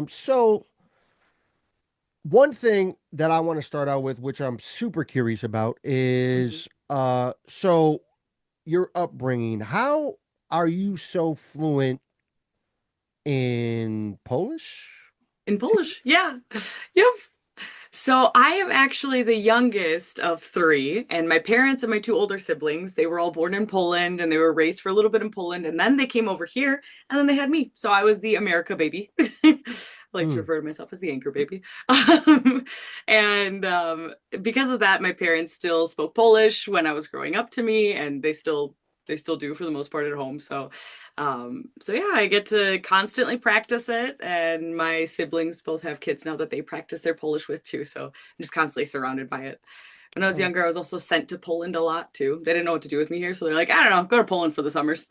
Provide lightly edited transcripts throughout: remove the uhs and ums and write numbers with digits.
So one thing that I want to start out with, which I'm super curious about, Mhm. is so your upbringing. How are you so fluent in Polish? In Polish, yeah. Yep. So I am actually the youngest of three, and my parents and my two older siblings, they were all born in Poland and they were raised for a little bit in Poland, and then they came over here and then they had me. So I was the America baby. I like to Hmm. refer to myself as the anchor baby. And because of that, my parents still spoke Polish when I was growing up to me, and they still do for the most part at home. So yeah, I get to constantly practice it, and my siblings both have kids now that they practice their Polish with too. So I'm just constantly surrounded by it. When I was Oh, younger, I was also sent to Poland a lot too. They didn't know what to do with me here, so they're like, I don't know, go to Poland for the summers.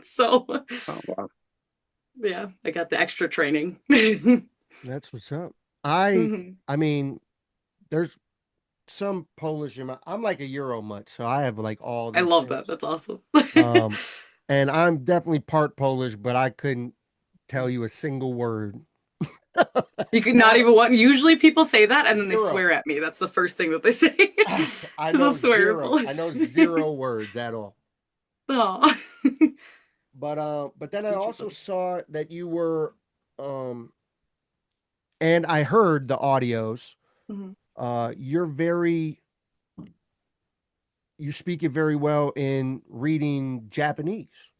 So Oh, wow. yeah, I got the extra training. that's what's up. I Mhm. I mean, there's some Polish in my. I'm like a Euro mutt, so I have like all I these love that. things. That's awesome. Um, and I'm definitely part Polish, but I couldn't tell you a single word. You could not Not even want. Usually people say that and then they zero. swear at me. That's the first thing that they say. I Is a know swear. zero. I know zero words at all. Oh. But then I Teach you also something. saw that you were um and I heard the audios. Mhm. You're very you speak it very well in reading Japanese.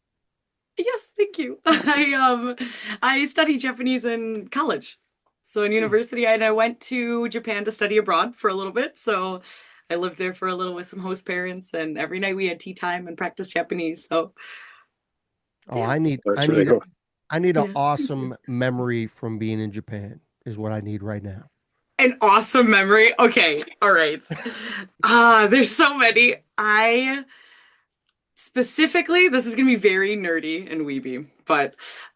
Yes, thank you. I studied Japanese in college. So in Hmm. university and I went to Japan to study abroad for a little bit. So I lived there for a little with some host parents, and every night we had tea time and practiced Japanese. So Oh, yeah. That's really cool. I need an Yeah. awesome memory from being in Japan is what I need right now. An awesome memory. Okay, all right. There's so many. I specifically, this is gonna be very nerdy and weeby, but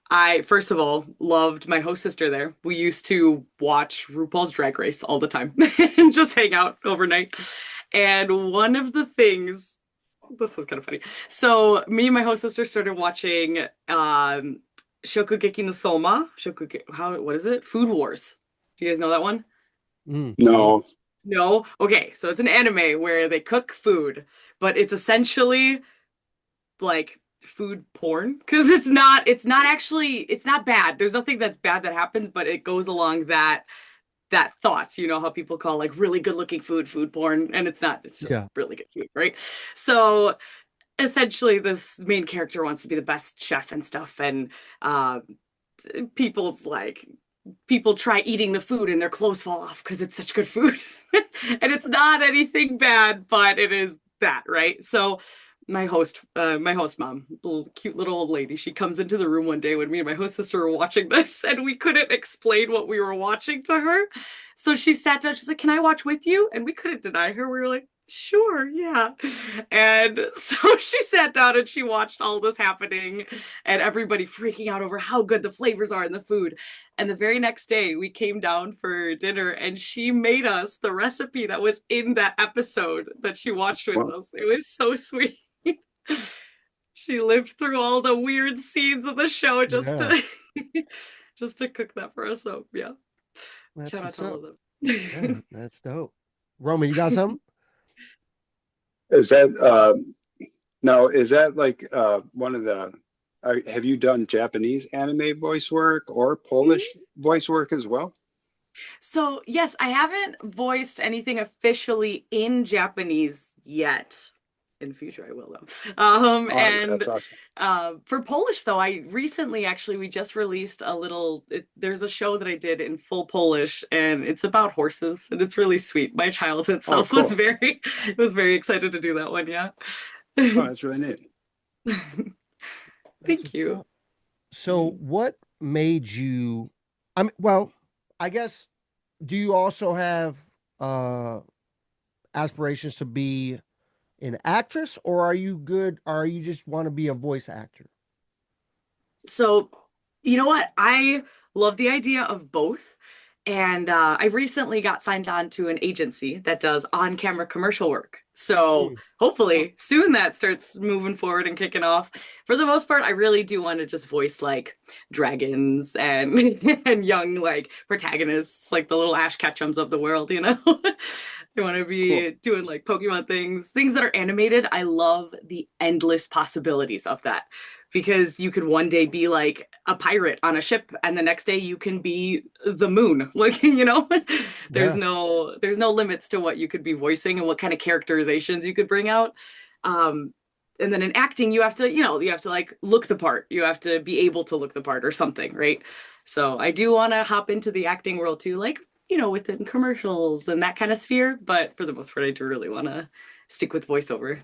I first of all loved my host sister there. We used to watch RuPaul's Drag Race all the time and just hang out overnight. And one of the things, this is kind of funny. So me and my host sister started watching Shokugeki no Soma. What is it? Food Wars. Do you guys know that one? No. No. No? Okay, so it's an anime where they cook food, but it's essentially like food porn because it's not actually it's not bad. There's nothing that's bad that happens, but it goes along that thought. You know how people call like really good looking food porn, and it's not. It's just Yeah. really good food, right? So essentially, this main character wants to be the best chef and stuff, and uh, people's like people try eating the food and their clothes fall off because it's such good food. And it's not anything bad, but it is that, right? So my host mom, little cute little old lady, she comes into the room one day when me and my host sister were watching this, and we couldn't explain what we were watching to her. So she sat down, she's like, can I watch with you? And we couldn't deny her. We were like, sure, yeah. And so she sat down and she watched all this happening, and everybody freaking out over how good the flavors are in the food. And the very next day, we came down for dinner, and she made us the recipe that was in that episode that she watched with Well, us. It was so sweet. She lived through all the weird scenes of the show just Yeah. to just to cook that for us. So yeah, That's shout out what's to all up. of them. Yeah, that's dope. Roman, you got something? is that now is that like one of the have you done Japanese anime voice work or Polish voice work as well? So, yes, I haven't voiced anything officially in Japanese yet. In the future, I will though. Oh, And that's awesome. for Polish, though, I recently actually we just released a little. There's a show that I did in full Polish, and it's about horses, and it's really sweet. My childhood Oh, self was cool. very excited to do that one. Yeah. Oh, that's really neat. That's Thank what's you. up. So what made you well, I guess do you also have uh aspirations to be an actress or are you good or you just want to be a voice actor? So, you know what? I love the idea of both. And I recently got signed on to an agency that does on-camera commercial work. So Mm. hopefully soon that starts moving forward and kicking off. For the most part, I really do want to just voice like dragons and and young like protagonists, like the little Ash Ketchums of the world, you know? I want to Cool. be doing like Pokemon things, things that are animated. I love the endless possibilities of that because you could one day be like a pirate on a ship and the next day you can be the moon. Like, you know, Yeah. there's no limits to what you could be voicing and what kind of characterizations you could bring out. Um and then in acting you have to, you know, you have to like look the part. You have to be able to look the part or something, right? So I do want to hop into the acting world too, like, you know, within commercials and that kind of sphere, but for the most part I do really want to stick with voiceover.